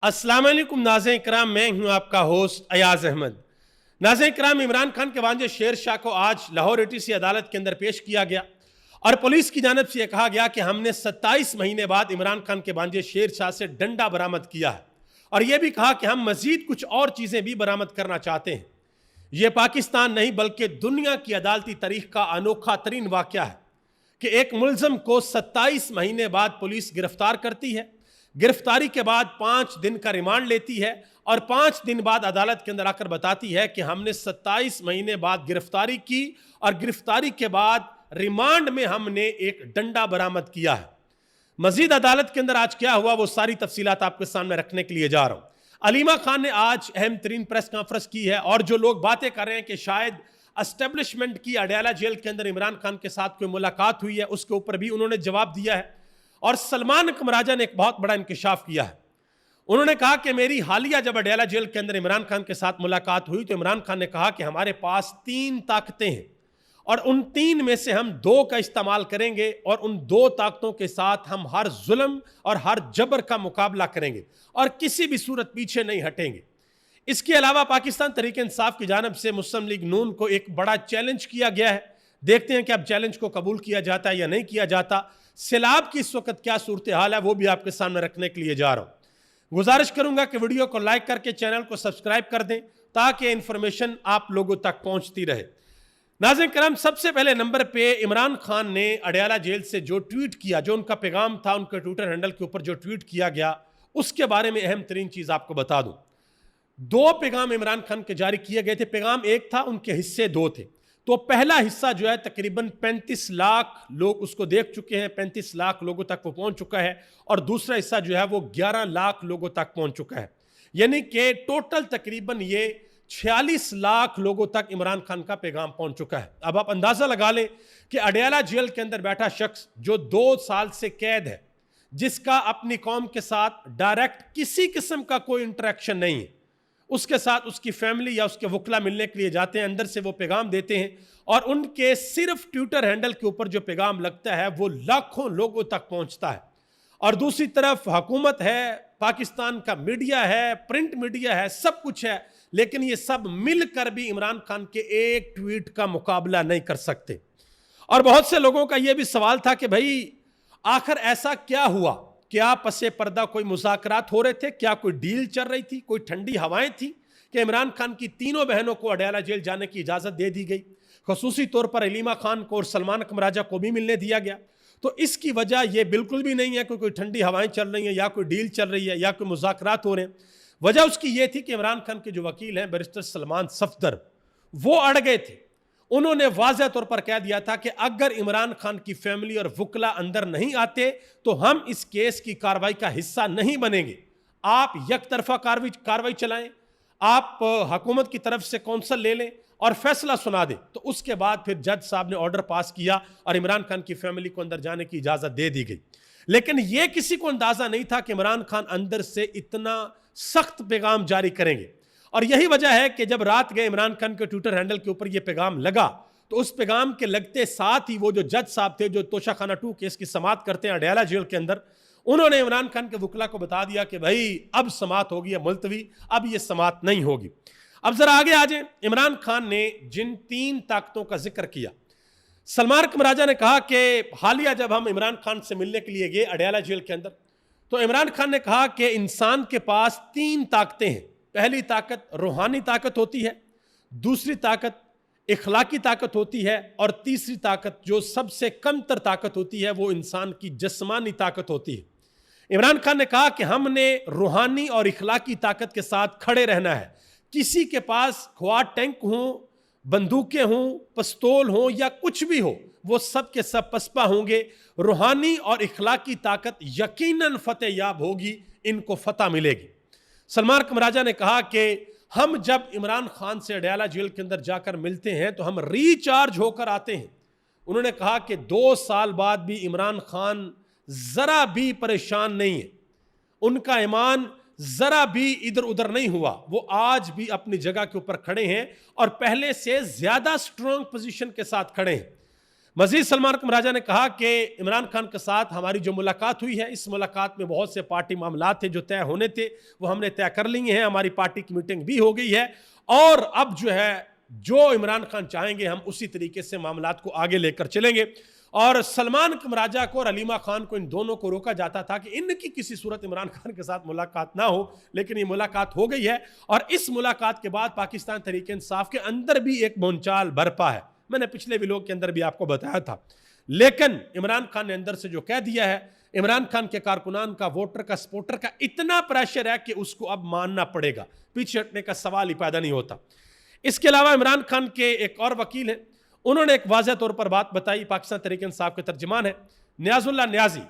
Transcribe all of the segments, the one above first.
अस्सलाम वालेकुम नाज़रीन इकराम, मैं हूं आपका होस्ट अयाज अहमद। नाज़रीन इकराम, इमरान खान के भांजे शेर शाह को आज लाहौर एटीसी अदालत के अंदर पेश किया गया और पुलिस की जानब से यह कहा गया कि हमने 27 महीने बाद इमरान खान के भांजे शेर शाह से डंडा बरामद किया है और यह भी कहा कि हम मजीद कुछ और चीज़ें भी बरामद करना चाहते हैं। यह पाकिस्तान नहीं बल्कि दुनिया की अदालती तारीख का अनोखा तरीन वाक़या है कि एक मुलजम को 27 महीने बाद पुलिस गिरफ्तार करती है, गिरफ्तारी के बाद 5 दिन का रिमांड लेती है और 5 दिन बाद अदालत के अंदर आकर बताती है कि हमने 27 महीने बाद गिरफ्तारी की और गिरफ्तारी के बाद रिमांड में हमने एक डंडा बरामद किया है। मजीद अदालत के अंदर आज क्या हुआ वो सारी तफसीलात आपके सामने रखने के लिए जा रहा हूं। अलीमा खान ने आज अहम तरीन प्रेस कॉन्फ्रेंस की है और जो लोग बातें कर रहे हैं कि शायद एस्टेब्लिशमेंट की अडयाला जेल के अंदर इमरान खान के साथ कोई मुलाकात हुई है, उसके ऊपर भी उन्होंने जवाब दिया है। और सलमान अकरम राजा ने एक बहुत बड़ा इंकशाफ किया है। उन्होंने कहा कि मेरी हालिया जब अडयाला जेल के अंदर इमरान खान के साथ मुलाकात हुई तो इमरान खान ने कहा कि हमारे पास 3 ताकतें हैं और उन 3 में से हम 2 का इस्तेमाल करेंगे और उन 2 ताकतों के साथ हम हर जुल्म और हर जबर का मुकाबला करेंगे और किसी भी सूरत पीछे नहीं हटेंगे। इसके अलावा पाकिस्तान तहरीक इंसाफ की जानब से मुस्लिम लीग नून को एक बड़ा चैलेंज किया गया है। देखते हैं कि अब चैलेंज को कबूल किया जाता है या नहीं किया जाता। सैलाब की इस वक्त क्या सूरत हाल है वो भी आपके सामने रखने के लिए जा रहा हूं। गुजारिश करूंगा कि वीडियो को लाइक करके चैनल को सब्सक्राइब कर दें ताकि इंफॉर्मेशन आप लोगों तक पहुंचती रहे। नाज़रीन करम, सबसे पहले नंबर पे इमरान खान ने अडयाला जेल से जो ट्वीट किया, जो उनका पैगाम था, उनके ट्विटर हैंडल के ऊपर जो ट्वीट किया गया, उसके बारे में अहम तरीन चीज आपको बता दूं। 2 पैगाम इमरान खान के जारी किए गए थे। पैगाम एक था, उनके हिस्से 2 थे। तो पहला हिस्सा जो है तकरीबन 35 लाख लोग उसको देख चुके हैं, 35 लाख लोगों तक वो पहुंच चुका है और दूसरा हिस्सा जो है वो 11 लाख लोगों तक पहुंच चुका है। यानी कि टोटल तकरीबन ये 46 लाख लोगों तक इमरान खान का पैगाम पहुंच चुका है। अब आप अंदाजा लगा लें कि अडयाला जेल के अंदर बैठा शख्स जो 2 साल से कैद है, जिसका अपनी कौम के साथ डायरेक्ट किसी किस्म का कोई इंटरेक्शन नहीं है, उसके साथ उसकी फैमिली या उसके वकला मिलने के लिए जाते हैं, अंदर से वो पैगाम देते हैं और उनके सिर्फ ट्विटर हैंडल के ऊपर जो पैगाम लगता है वो लाखों लोगों तक पहुंचता है। और दूसरी तरफ हुकूमत है, पाकिस्तान का मीडिया है, प्रिंट मीडिया है, सब कुछ है, लेकिन ये सब मिलकर भी इमरान खान के एक ट्वीट का मुकाबला नहीं कर सकते। और बहुत से लोगों का यह भी सवाल था कि भाई आखिर ऐसा क्या हुआ, क्या पसे पर्दा कोई मुज़ाकरात हो रहे थे, क्या कोई डील चल रही थी, कोई ठंडी हवाएं थी कि इमरान खान की तीनों बहनों को अडयाला जेल जाने की इजाज़त दे दी गई, खसूसी तौर पर अलीमा खान को और सलमान अकरम राजा को भी मिलने दिया गया। तो इसकी वजह यह बिल्कुल भी नहीं है कि कोई ठंडी हवाएं चल रही हैं या कोई डील चल रही है या कोई मुज़ाकरात हो रहे हैं। वजह उसकी यह थी कि इमरान खान के जो वकील हैं बैरिस्टर सलमान सफदर, वो अड़ गए थे। उन्होंने वाज़ह तौर पर कह दिया था कि अगर इमरान खान की फैमिली और वकला अंदर नहीं आते तो हम इस केस की कार्रवाई का हिस्सा नहीं बनेंगे। आप यकतरफा कार्रवाई चलाएं, आप हुकूमत की तरफ से कौंसल ले लें और फैसला सुना दें। तो उसके बाद फिर जज साहब ने ऑर्डर पास किया और इमरान खान की फैमिली को अंदर जाने की इजाज़त दे दी गई। लेकिन यह किसी को अंदाज़ा नहीं था कि इमरान खान अंदर से इतना सख्त पैगाम जारी करेंगे। और यही वजह है कि जब रात गए इमरान खान के ट्विटर हैंडल के ऊपर यह पैगाम लगा तो उस पैगाम के लगते साथ ही वो जो जज साहब थे जो तोशाखाना 2 केस की समाअत करते हैं अडयाला जेल के अंदर, उन्होंने इमरान खान के वकला को बता दिया कि भाई अब समाअत होगी है मुलतवी, अब यह समाअत नहीं होगी। अब जरा आगे आ जाए। इमरान खान ने जिन 3 ताकतों का जिक्र किया, सलमान अकरम राजा ने कहा कि हालिया जब हम इमरान खान से मिलने के लिए गए अडयाला जेल के अंदर तो इमरान खान ने कहा कि इंसान के पास 3 ताकतें हैं। पहली ताकत रूहानी ताकत होती है, दूसरी ताकत इखलाकी ताकत होती है और तीसरी ताकत जो सबसे कमतर ताकत होती है वो इंसान की जिस्मानी ताकत होती है। इमरान खान ने कहा कि हमने रूहानी और इखलाकी ताकत के साथ खड़े रहना है। किसी के पास ख्वाह टैंक हों, बंदूकें हों, पिस्तौल हों या कुछ भी हो, वो सब के सब पसपा होंगे। रूहानी और इखलाकी ताकत यकीनन फतेह याब होगी, इनको फतह मिलेगी। सलमान अकरम राजा ने कहा कि हम जब इमरान खान से अडयाला जेल के अंदर जाकर मिलते हैं तो हम रिचार्ज होकर आते हैं। उन्होंने कहा कि 2 साल बाद भी इमरान खान जरा भी परेशान नहीं है, उनका ईमान जरा भी इधर उधर नहीं हुआ, वो आज भी अपनी जगह के ऊपर खड़े हैं और पहले से ज्यादा स्ट्रॉन्ग पोजीशन के साथ खड़े हैं। मजीद सलमान कमराजा ने कहा कि इमरान खान के साथ हमारी जो मुलाकात हुई है, इस मुलाकात में बहुत से पार्टी मामला थे जो तय होने थे, वो हमने तय कर लिए हैं। हमारी पार्टी की मीटिंग भी हो गई है और अब जो है जो इमरान खान चाहेंगे हम उसी तरीके से मामलात को आगे लेकर चलेंगे। और सलमान कमराजा को और अलीमा खान को, इन दोनों को रोका जाता था कि इनकी किसी सूरत इमरान खान के साथ मुलाकात ना हो, लेकिन ये मुलाकात हो गई है। और इस मुलाकात के बाद पाकिस्तान तहरीक इंसाफ के अंदर भी एक बोलचाल बरपा है। मैंने पिछले व्लॉग के अंदर भी आपको बताया था, लेकिन इमरान खान ने अंदर से जो कह दिया है, इमरान खान के कारकुनान का, वोटर का, सपोर्टर का इतना प्रेशर है कि उसको अब मानना पड़ेगा, पीछे हटने का सवाल ही पैदा नहीं होता। इसके अलावा इमरान खान के एक और वकील हैं, उन्होंने एक वाज़ह तौर पर बात बताई, पाकिस्तान तहरीक इंसाफ के तर्जुमान है नियाजुल्लाह नियाजी।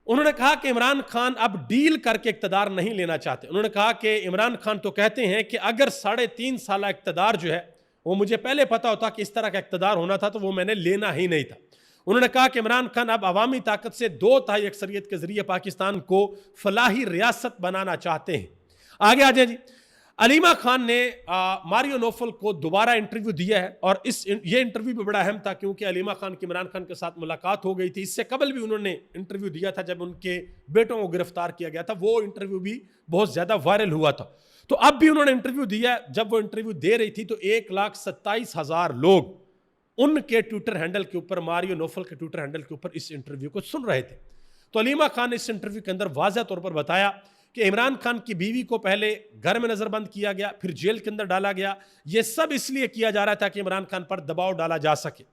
उन्होंने कहा कि इमरान खान अब डील करके इक़्तिदार नहीं लेना चाहते। उन्होंने कहा कि इमरान खान तो कहते हैं कि अगर 3.5 साल इक़्तिदार जो है वो मुझे पहले पता होता कि इस तरह का इक़्तिदार होना था तो वो मैंने लेना ही नहीं था। उन्होंने कहा कि इमरान खान अब अवामी ताकत से 2/3 अक्सरियत के जरिए पाकिस्तान को फलाही रियासत बनाना चाहते हैं। आगे आ जाए जी। अलीमा खान ने मारियो नौफल को दोबारा इंटरव्यू दिया है और ये इंटरव्यू भी बड़ा अहम था क्योंकि अलीमा खान की इमरान खान के साथ मुलाकात हो गई थी। इससे कबल भी उन्होंने इंटरव्यू दिया था जब उनके बेटों को गिरफ्तार किया गया था, वो इंटरव्यू भी बहुत ज्यादा वायरल हुआ था। तो अब भी उन्होंने इंटरव्यू दिया। जब वो इंटरव्यू दे रही थी तो 1,27,000 लोग उनके ट्विटर हैंडल के ऊपर, मारियो नौफल के ट्विटर हैंडल के ऊपर इस इंटरव्यू को सुन रहे थे। तो अलीमा खान ने इस इंटरव्यू के अंदर वाज़ह तौर पर बताया कि इमरान खान की बीवी को पहले घर में नजरबंद किया गया, फिर जेल के अंदर डाला गया। ये सब इसलिए किया जा रहा था कि इमरान खान पर दबाव डाला जा सके।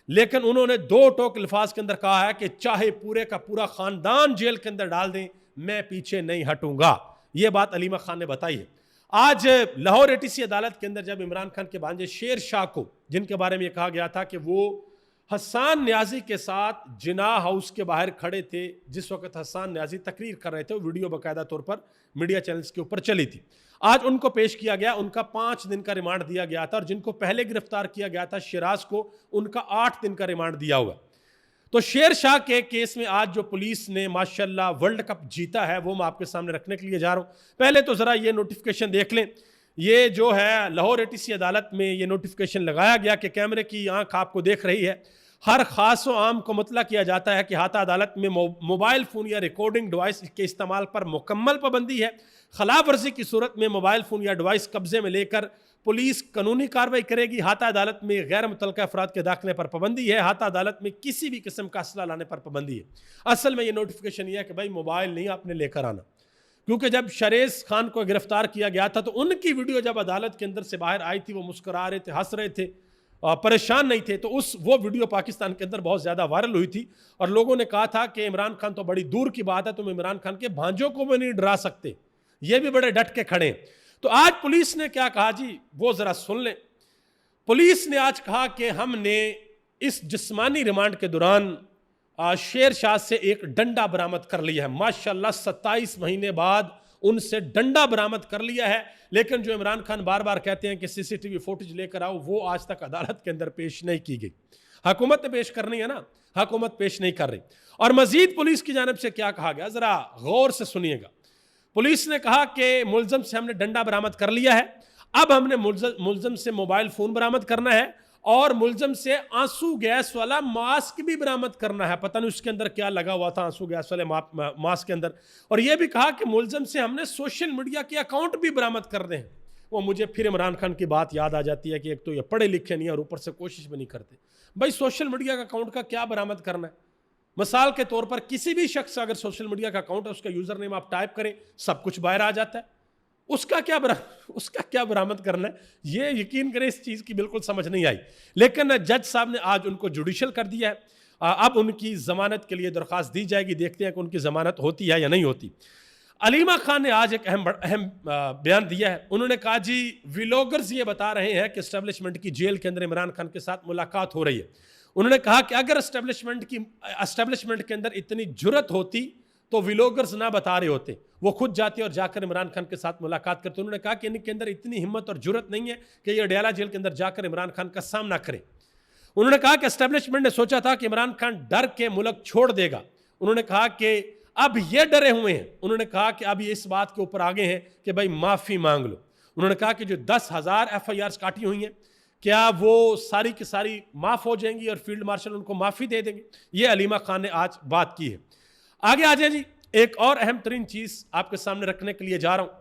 लेकिन उन्होंने 2 टोक अल्फाज के अंदर कहा है कि चाहे पूरे का पूरा खानदान जेल के अंदर डाल दें, मैं पीछे नहीं हटूंगा। ये बात अलीमा खान ने बताई है। आज लाहौर एटीसी अदालत के अंदर जब इमरान खान के भांजे शेर शाह को, जिनके बारे में यह कहा गया था कि वो हसन न्याजी के साथ जिनाह हाउस के बाहर खड़े थे जिस वक्त हसन न्याजी तकरीर कर रहे थे, वो वीडियो बाकायदा तौर पर मीडिया चैनल्स के ऊपर चली थी। आज उनको पेश किया गया। उनका 5 दिन का रिमांड दिया गया था और जिनको पहले गिरफ्तार किया गया था शिराज को, उनका 8 दिन का रिमांड दिया हुआ। तो शेर शाह के केस में आज जो पुलिस ने माशाल्लाह वर्ल्ड कप जीता है वो मैं आपके सामने रखने के लिए जा रहा हूँ। पहले तो ज़रा ये नोटिफिकेशन देख लें। ये जो है लाहौर एटीसी अदालत में ये नोटिफिकेशन लगाया गया कि कैमरे की आंख आपको देख रही है। हर खास व आम को मुतला किया जाता है कि हाता अदालत में मोबाइल फ़ोन या रिकॉर्डिंग डिवाइस के इस्तेमाल पर मुकम्मल पाबंदी है। खिलाफ वर्जी की सूरत में मोबाइल फ़ोन या डिवाइस कब्जे में लेकर पुलिस कानूनी कार्रवाई करेगी। हाता अदालत में गैर मुतल्लका अफराद के दाखिले पर पाबंदी है। हाता अदालत में किसी भी किस्म का असला लाने पर पाबंदी है। असल में ये नोटिफिकेशन ये है कि भाई मोबाइल नहीं आपने लेकर आना, क्योंकि जब शरेस खान को गिरफ्तार किया गया था तो उनकी वीडियो जब अदालत के अंदर से बाहर आई थी, वो मुस्कुरा रहे थे, हंस रहे थे, परेशान नहीं थे। तो वो वीडियो पाकिस्तान के अंदर बहुत ज़्यादा वायरल हुई थी और लोगों ने कहा था कि इमरान खान तो बड़ी दूर की बात है, तुम इमरान खान के भांजों को भी नहीं डरा सकते, ये भी बड़े डट के खड़े। तो आज पुलिस ने क्या कहा जी, वो ज़रा सुन लें। पुलिस ने आज कहा कि हमने इस जिस्मानी रिमांड के दौरान शेर शाह से एक डंडा बरामद कर लिया है। माशाल्लाह 27 महीने बाद उनसे डंडा बरामद कर लिया है। लेकिन जो इमरान खान बार बार कहते हैं कि सीसीटीवी फुटेज लेकर आओ, वो आज तक अदालत के अंदर पेश नहीं की गई। हुकूमत ने पेश करनी है ना, हुकूमत पेश नहीं कर रही। और मजीद पुलिस की जानिब से क्या कहा गया, जरा गौर से सुनिएगा। पुलिस ने कहा कि मुलजम से हमने डंडा बरामद कर लिया है, अब हमने मुलजम से मोबाइल फोन बरामद करना है और मुलजम से आंसू गैस वाला मास्क भी बरामद करना है। पता नहीं उसके अंदर क्या लगा हुआ था आंसू गैस वाले मास्क के अंदर। और यह भी कहा कि मुलजम से हमने सोशल मीडिया के अकाउंट भी बरामद करने हैं। वो मुझे फिर इमरान खान की बात याद आ जाती है कि एक तो ये पढ़े लिखे नहीं और ऊपर से कोशिश भी नहीं करते। भाई सोशल मीडिया का अकाउंट का क्या बरामद करना है? मिसाल के तौर पर किसी भी शख्स का अगर सोशल मीडिया का अकाउंट है, उसका यूजर नेम आप टाइप करें, सब कुछ बाहर आ जाता है। उसका क्या बरामद करना है, ये यकीन करें इस चीज़ की बिल्कुल समझ नहीं आई। लेकिन जज साहब ने आज उनको जुडिशल कर दिया है। अब उनकी ज़मानत के लिए दरख्वास्त दी जाएगी, देखते हैं कि उनकी ज़मानत होती है या नहीं होती। अलीमा खान ने आज एक अहम बयान दिया है। उन्होंने कहा जी व्लॉगर्स ये बता रहे हैं कि एस्टेब्लिशमेंट की जेल के अंदर इमरान खान के साथ मुलाकात हो रही है। उन्होंने कहा कि अगर एस्टेब्लिशमेंट के अंदर इतनी जुर्रत होती तो व्लॉगर्स ना बता रहे होते, वो खुद जाते और जाकर इमरान खान के साथ मुलाकात करते। उन्होंने कहा कि इनके अंदर इतनी हिम्मत और जुर्रत नहीं है कि ये अडयाला जेल के अंदर जाकर इमरान खान का सामना करें। उन्होंने कहा कि एस्टेब्लिशमेंट ने सोचा था कि इमरान खान डर के मुल्क छोड़ देगा। उन्होंने कहा कि अब ये डरे हुए हैं। उन्होंने कहा कि अब ये इस बात के ऊपर आगे हैं कि भाई माफ़ी मांग लो। उन्होंने कहा कि जो 10,000 FIRs काटी हुई हैं, क्या वो सारी की सारी माफ हो जाएंगी और फील्ड मार्शल उनको माफी दे देंगे? ये अलीमा खान ने आज बात की है। आगे आ जाए जी, एक और अहम तरीन चीज आपके सामने रखने के लिए जा रहा हूं।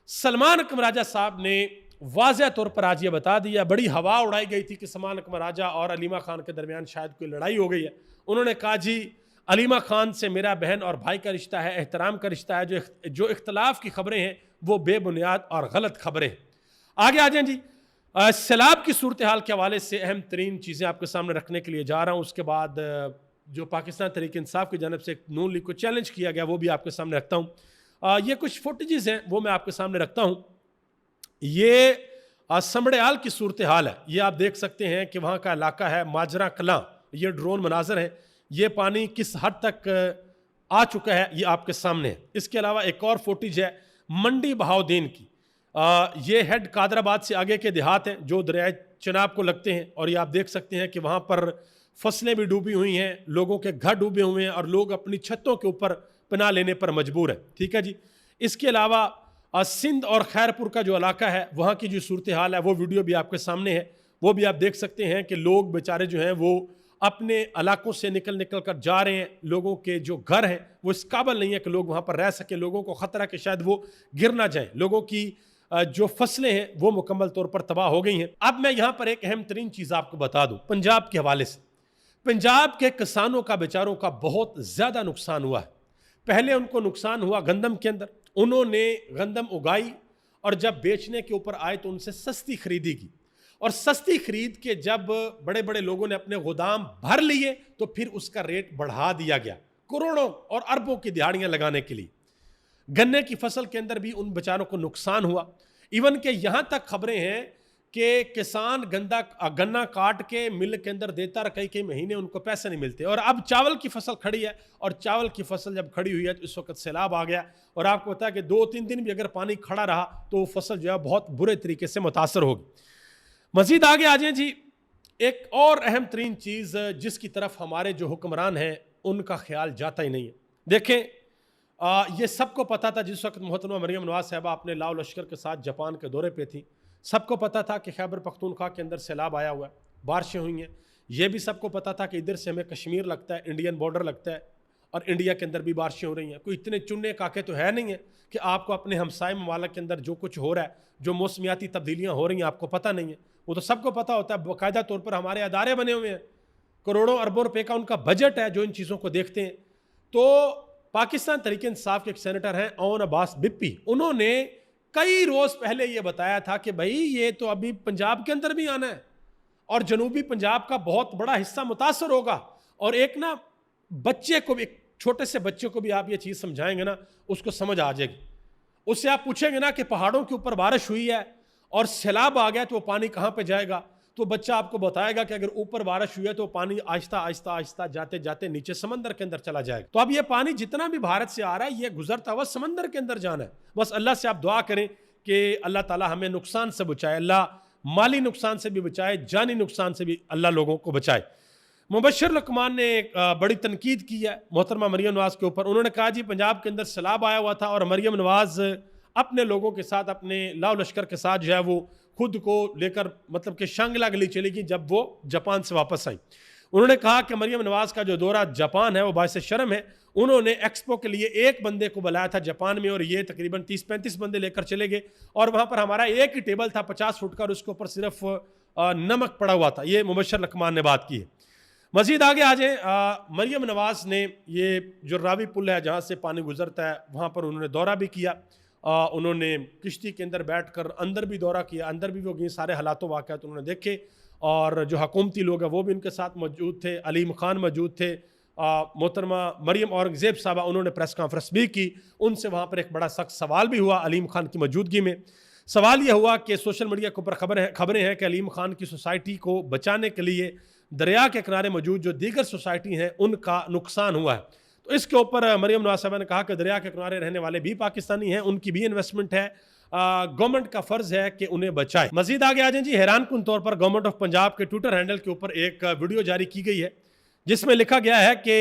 सलमान अकबर राजा साहब ने वाज़ह तौर पर आज ये बता दिया, बड़ी हवा उड़ाई गई थी कि सलमान अकबर राजा और अलीमा खान के दरमियान शायद कोई लड़ाई हो गई है। उन्होंने कहा जी अलीमा खान से मेरा बहन और भाई का रिश्ता है, एहतराम का रिश्ता है, जो इख्तलाफ की खबरें हैं वो बेबुनियाद और गलत खबरें हैं। आगे आ जाए जी, सैलाब की सूरत हाल के हवाले से अहम तरीन चीज़ें आपके सामने रखने के लिए जा रहा हूँ। उसके बाद जो पाकिस्तान तहरीक इंसाफ की जानब से नून लीग को चैलेंज किया गया वो भी आपके सामने रखता हूँ। ये कुछ फुटेजेस हैं वो मैं आपके सामने रखता हूँ। ये समड़याल की सूरत हाल है, ये आप देख सकते हैं कि वहाँ का इलाका है माजरा कलां। ये ड्रोन मनाजर हैं, ये पानी किस हद तक आ चुका है ये आपके सामने है। इसके अलावा एक और फुटेज है मंडी बहाउद्दीन की। ये हेड कादराबाद से आगे के देहात हैं जो दरिया चनाब को लगते हैं, और ये आप देख सकते हैं कि वहाँ पर फसलें भी डूबी हुई हैं, लोगों के घर डूबे हुए हैं और लोग अपनी छतों के ऊपर पनाह लेने पर मजबूर है। ठीक है जी। इसके अलावा सिंध और खैरपुर का जो इलाका है वहाँ की जो सूरत हाल है वो वीडियो भी आपके सामने है, वो भी आप देख सकते हैं कि लोग बेचारे जो हैं वो अपने इलाकों से निकल कर जा रहे हैं। लोगों के जो घर हैं वो इस काबिल नहीं है कि लोग वहाँ पर रह सके, लोगों को ख़तरा कि शायद वो गिर ना जाएं, लोगों की जो फसलें हैं वो मुकम्मल तौर पर तबाह हो गई हैं। अब मैं यहाँ पर एक अहम तरीन चीज़ आपको बता दूँ पंजाब के हवाले से। पंजाब के किसानों का बेचारों का बहुत ज़्यादा नुकसान हुआ है। पहले उनको नुकसान हुआ गंदम के अंदर, उन्होंने गंदम उगाई और जब बेचने के ऊपर आए तो उनसे सस्ती खरीदी की, और सस्ती खरीद के जब बड़े बड़े लोगों ने अपने गोदाम भर लिए तो फिर उसका रेट बढ़ा दिया गया करोड़ों और अरबों की दिहाड़ियां लगाने के लिए। गन्ने की फसल के अंदर भी उन बेचारों को नुकसान हुआ। इवन के यहां तक खबरें हैं कि किसान गन्ना काट के मिल के अंदर देता रहा, कई कई महीने उनको पैसे नहीं मिलते। और अब चावल की फसल खड़ी है, और चावल की फसल जब खड़ी हुई है तो इस वक्त सैलाब आ गया, और आपको पता है कि 2-3 दिन भी अगर पानी खड़ा रहा तो वो फसल जो है बहुत बुरे तरीके से मुतासर होगी। मजीद आगे आ जाए जी, एक और अहम तरीन चीज़ जिसकी तरफ हमारे जो हुक्मरान हैं उनका ख्याल जाता ही नहीं है। देखें, ये सबको पता था जिस वक्त मोहतरमा मरियम नवाज साहबा अपने लाव लश्कर के साथ जापान के दौरे पे थी, सबको पता था कि खैबर पख्तूनख्वा के अंदर सैलाब आया हुआ है, बारिशें हुई हैं। ये भी सबको पता था कि इधर से हमें कश्मीर लगता है, इंडियन बॉर्डर लगता है, और इंडिया के अंदर भी बारिशें हो रही हैं। कोई इतने चुनने काके तो है नहीं है कि आपको अपने हमसाय ममालिक के अंदर जो कुछ हो रहा है, जो मौसमियाती तब्दीलियाँ हो रही हैं, आपको पता नहीं है। वो तो सबको पता होता है, बाकायदा तौर पर हमारे अदारे बने हुए हैं, करोड़ों अरबों रुपए का उनका बजट है जो इन चीज़ों को देखते हैं। तो पाकिस्तान तहरीक इंसाफ के एक सेनेटर हैं ओन अब्बास बिप्पी, उन्होंने कई रोज पहले ये बताया था कि भाई ये तो अभी पंजाब के अंदर भी आना है और जनूबी पंजाब का बहुत बड़ा हिस्सा मुतासर होगा। और एक ना बच्चे को भी, एक छोटे से बच्चे को भी आप ये चीज़ समझाएंगे ना उसको समझ आ जाएगी। उससे आप पूछेंगे ना कि पहाड़ों के ऊपर बारिश हुई है और सैलाब आ गया तो वो पानी कहाँ पे जाएगा, तो बच्चा आपको बताएगा कि अगर ऊपर बारिश हुई है तो पानी आहिस्ता आहिस्ता आहिस्ता जाते जाते नीचे समंदर के अंदर चला जाएगा। तो अब ये पानी जितना भी भारत से आ रहा है ये गुजरता हुआ समंदर के अंदर जाना है। बस अल्लाह से आप दुआ करें कि अल्लाह ताला हमें नुकसान से बचाए, अल्लाह माली नुकसान से भी बचाए, जानी नुकसान से भी अल्लाह लोगों को बचाए। मुबश्शिर लकमान ने एक बड़ी तनकीद की है मोहतरमा मरियम नवाज के ऊपर। उन्होंने कहा जी पंजाब के अंदर सैलाब आया हुआ था और मरियम नवाज अपने लोगों के साथ, अपने लाव लश्कर के साथ जो है वो खुद को लेकर मतलब कि शांगला गली चली गई जब वो जापान से वापस आई। उन्होंने कहा कि मरियम नवाज का जो दौरा जापान है वो बायसे शर्म है। उन्होंने एक्सपो के लिए एक बंदे को बुलाया था जापान में और ये तकरीबन 30-35 बंदे लेकर चले गए, और वहाँ पर हमारा एक ही टेबल था 50 फुट का और उसके ऊपर सिर्फ नमक पड़ा हुआ था। ये मुबश्शिर लकमान ने बात की है। मजीद आगे आ जाए, मरियम नवाज ने ये जो रावी पुल है जहाँ से पानी गुजरता है वहाँ पर उन्होंने दौरा भी किया। उन्होंने किश्ती के अंदर बैठकर अंदर भी दौरा किया, अंदर भी वो गए, सारे हालातों वाक़यात उन्होंने देखे, और जो हुकूमती लोग हैं वो भी उनके साथ मौजूद थे। अलीम खान मौजूद थे, मोहतरमा मरियम औरंगज़ेब साहबा उन्होंने प्रेस कॉन्फ्रेंस भी की। उनसे वहाँ पर एक बड़ा सख्त सवाल भी हुआ अलीम खान की मौजूदगी में। सवाल यह हुआ कि सोशल मीडिया के ऊपर खबरें हैं कि अलीम खान की सोसाइटी को बचाने के लिए दरिया के किनारे मौजूद जो दीगर सोसाइटी हैं उनका नुकसान हुआ है। तो इसके ऊपर मरियम नवाज साहबा ने कहा कि दरिया के किनारे रहने वाले भी पाकिस्तानी हैं, उनकी भी इन्वेस्टमेंट है, गवर्नमेंट का फर्ज है कि उन्हें बचाए। मजीद आगे आ जाए जी, हैरानकुन तौर पर गवर्नमेंट ऑफ पंजाब के ट्विटर हैंडल के ऊपर एक वीडियो जारी की गई है जिसमें लिखा गया है कि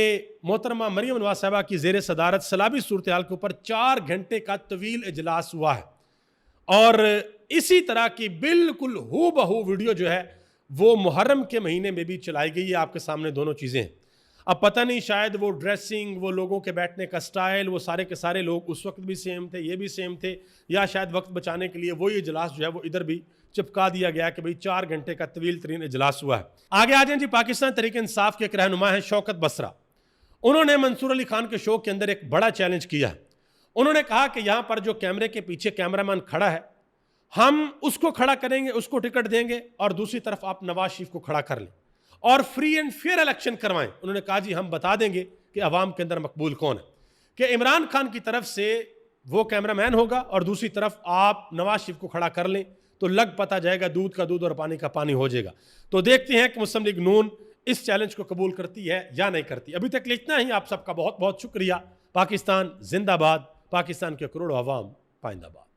मोहतरमा मरियम नवाज साहबा की जेर सदारत सैलाबी सूरत हाल के ऊपर 4 घंटे का तवील इजलास हुआ है, और इसी तरह की बिल्कुल हूबहू वीडियो जो है वो मुहर्रम के महीने में भी चलाई गई है। आपके सामने दोनों चीज़ें हैं। अब पता नहीं, शायद वो ड्रेसिंग, वो लोगों के बैठने का स्टाइल, वो सारे के सारे लोग उस वक्त भी सेम थे, ये भी सेम थे, या शायद वक्त बचाने के लिए वो ये इजलास जो है वो इधर भी चिपका दिया गया कि भाई 4 घंटे का तवील तरीन इजलास हुआ है। आगे आ जाए जी, पाकिस्तान तहरीक इंसाफ के एक रहनुमा है शौकत बसरा। उन्होंने मंसूर अली खान के शो के अंदर एक बड़ा चैलेंज किया है। उन्होंने कहा कि यहां पर जो कैमरे के पीछे कैमरामैन खड़ा है, हम उसको खड़ा करेंगे, उसको टिकट देंगे, और दूसरी तरफ आप नवाज शरीफ को खड़ा कर लें और फ्री एंड फेयर इलेक्शन करवाएं। उन्होंने कहा जी हम बता देंगे कि अवाम के अंदर मकबूल कौन है, कि इमरान खान की तरफ से वो कैमरामैन होगा और दूसरी तरफ आप नवाज शरीफ को खड़ा कर लें, तो लग पता जाएगा, दूध का दूध और पानी का पानी हो जाएगा। तो देखते हैं कि मुस्लिम लीग नून इस चैलेंज को कबूल करती है या नहीं करती। अभी तक इतना ही। आप सबका बहुत बहुत शुक्रिया। पाकिस्तान जिंदाबाद, पाकिस्तान के करोड़ों अवाम पाइंदाबाद।